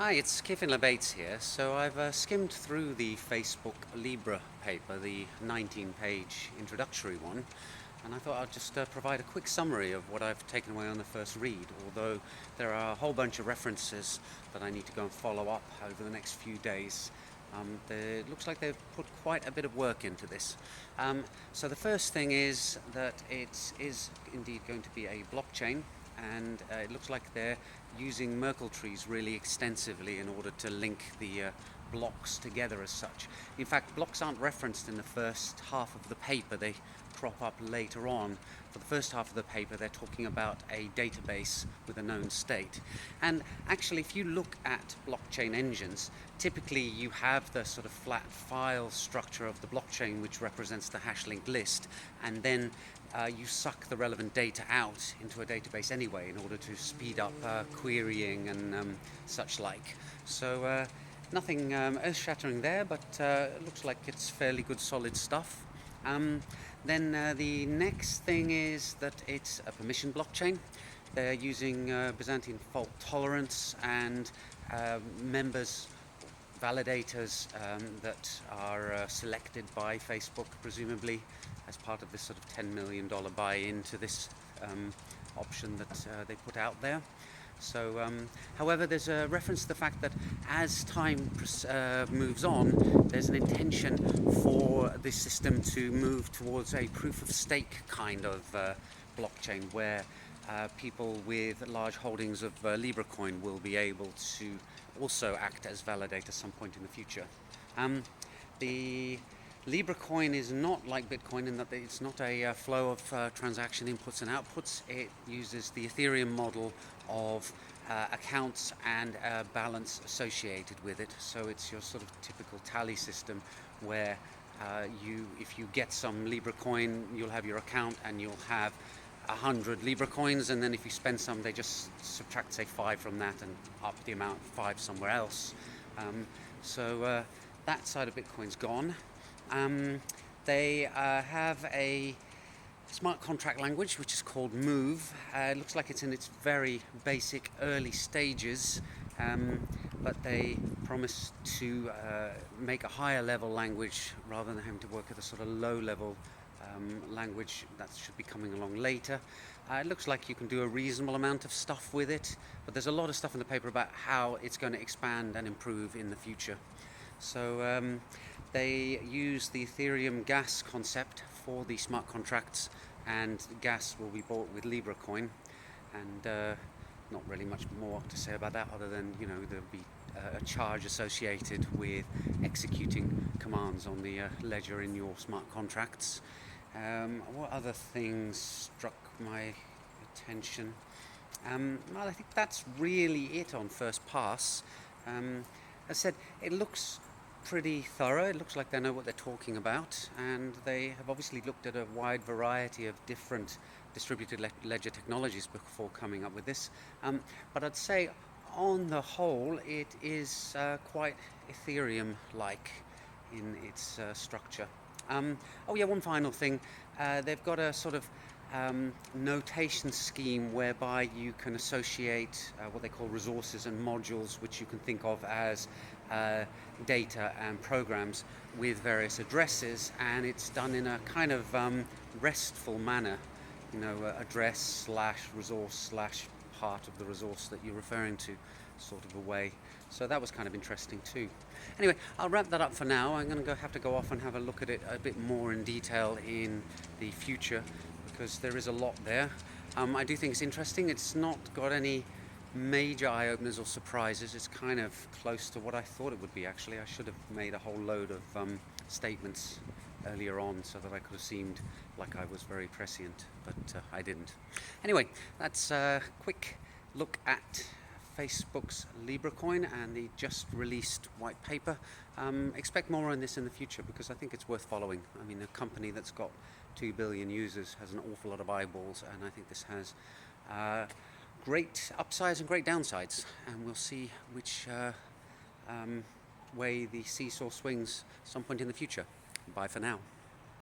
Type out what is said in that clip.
Hi, it's Kevin LeBates here. So I've skimmed through the Facebook Libra paper, the 19-page introductory one, and I thought I'd just provide a quick summary of what I've taken away on the first read, although there are a whole bunch of references that I need to go and follow up over the next few days. It looks like they've put quite a bit of work into this. So the first thing is that it is indeed going to be a blockchain, and it looks like they're using Merkle trees really extensively in order to link the blocks together as such. In fact, blocks aren't referenced in the first half of the paper, they crop up later on. For the first half of the paper, they're talking about a database with a known state. And actually, if you look at blockchain engines, typically you have the sort of flat file structure of the blockchain, which represents the hash linked list, and then you suck the relevant data out into a database anyway in order to speed up querying and such like. So nothing earth-shattering there, but it looks like it's fairly good solid stuff. Then the next thing is that it's a permission blockchain. They're using Byzantine fault tolerance and members, validators that are selected by Facebook, presumably, as part of this sort of $10 million buy-in to this option that they put out there. So, however, there's a reference to the fact that as time moves on, there's an intention for this system to move towards a proof-of-stake kind of blockchain, where people with large holdings of Libra coin will be able to also act as validators at some point in the future. The Libra coin is not like Bitcoin in that it's not a flow of transaction inputs and outputs. It uses the Ethereum model of accounts and balance associated with it. So it's your sort of typical tally system where if you get some Libra coin, you'll have your account and you'll have 100 Libra coins, and then if you spend some, they just subtract, say, 5 from that and up the amount 5 somewhere else. So that side of Bitcoin's gone. They have a smart contract language which is called Move. It looks like it's in its very basic early stages, but they promise to make a higher level language rather than having to work at a sort of low level language that should be coming along later. It looks like you can do a reasonable amount of stuff with it, but there's a lot of stuff in the paper about how it's going to expand and improve in the future. So they use the Ethereum gas concept for the smart contracts, and gas will be bought with Libra coin, and not really much more to say about that other than, there'll be a charge associated with executing commands on the ledger in your smart contracts. What other things struck my attention? Well, I think that's really it on first pass. As I said, it looks pretty thorough. It looks like they know what they're talking about, and they have obviously looked at a wide variety of different distributed ledger technologies before coming up with this. But I'd say on the whole it is quite Ethereum-like in its structure. Oh yeah, one final thing. They've got a sort of notation scheme whereby you can associate what they call resources and modules, which you can think of as data and programs, with various addresses, and it's done in a kind of RESTful manner, address slash resource slash part of the resource that you're referring to, sort of a way. So that was kind of interesting too. Anyway, I'll wrap that up for now. I'm going to have to go off and have a look at it a bit more in detail in the future, because there is a lot there. I do think it's interesting. It's not got any major eye-openers or surprises. It's kind of close to what I thought it would be, actually. I should have made a whole load of statements earlier on so that I could have seemed like I was very prescient, but I didn't. Anyway, that's a quick look at Facebook's Libra coin and the just released white paper. Expect more on this in the future, because I think it's worth following. I mean, a company that's got 2 billion users has an awful lot of eyeballs, and I think this has great upsides and great downsides, and we'll see which way the seesaw swings some point in the future. Bye for now.